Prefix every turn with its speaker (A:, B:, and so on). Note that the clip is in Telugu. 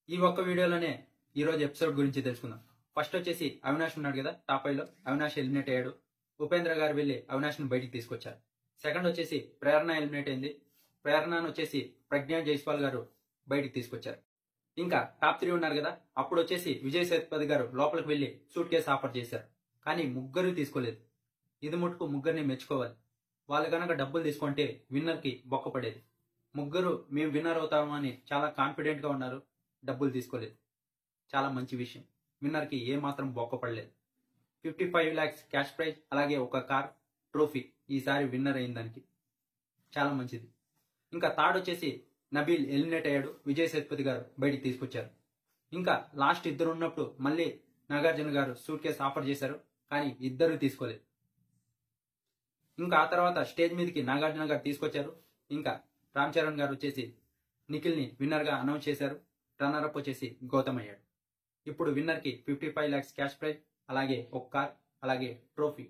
A: ఈ ఒక్క వీడియోలోనే ఈ రోజు ఎపిసోడ్ గురించి తెలుసుకుందాం. ఫస్ట్ వచ్చేసి అవినాష్ ఉన్నాడు కదా, టాప్ 5లో అవినాష్ ఎలిమినేట్ అయ్యాడు. ఉపేంద్ర గారు వెళ్లి అవినాష్ ను బయటికి తీసుకొచ్చారు. సెకండ్ వచ్చేసి ప్రేరణ ఎలిమినేట్ అయింది. ప్రేరణను వచ్చేసి ప్రజ్ఞా జైస్వాల్ గారు బయటికి తీసుకొచ్చారు. ఇంకా టాప్ 3 ఉన్నారు కదా, అప్పుడు వచ్చేసి విజయ్ సేతుపతి గారు లోపలికి వెళ్లి సూట్ కేసు ఆఫర్ చేశారు. కానీ ముగ్గురు తీసుకోలేదు. ఇది ముట్టుకు ముగ్గురిని మెచ్చుకోవాలి. వాళ్ళు కనుక డబ్బులు తీసుకుంటే విన్నర్ కి బొక్క పడేది. ముగ్గురు మేము విన్నర్ అవుతామని చాలా కాన్ఫిడెంట్ గా ఉన్నారు. డబ్బులు తీసుకోలేదు. చాలా మంచి విషయం. విన్నర్ కి ఏ మాత్రం బొక్క పడలేదు. 55 lakhs క్యాష్ ప్రైజ్, అలాగే ఒక కార్, ట్రోఫీ ఈసారి విన్నర్ అయిన దానికి చాలా మంచిది. ఇంకా థర్డ్ వచ్చేసి నబీల్ ఎలిమినేట్ అయ్యాడు. విజయ్ సేతుపతి గారు బయటికి తీసుకొచ్చారు. ఇంకా లాస్ట్ ఇద్దరు ఉన్నప్పుడు మళ్ళీ నాగార్జున గారు సూట్ కేసు ఆఫర్ చేశారు. కానీ ఇద్దరు తీసుకోలేదు. ఇంకా ఆ తర్వాత స్టేజ్ మీదకి నాగార్జున గారు తీసుకొచ్చారు. ఇంకా రామ్ చరణ్ గారు వచ్చేసి నిఖిల్ ని విన్నర్ గా అనౌన్స్ చేశారు. రన్నర్ అప్ వచ్చేసి గౌతమ్ అయ్యాడు. ఇప్పుడు విన్నర్ కి 55 lakhs క్యాష్ ప్రైజ్, అలాగే ఒక కార్, అలాగే ట్రోఫీ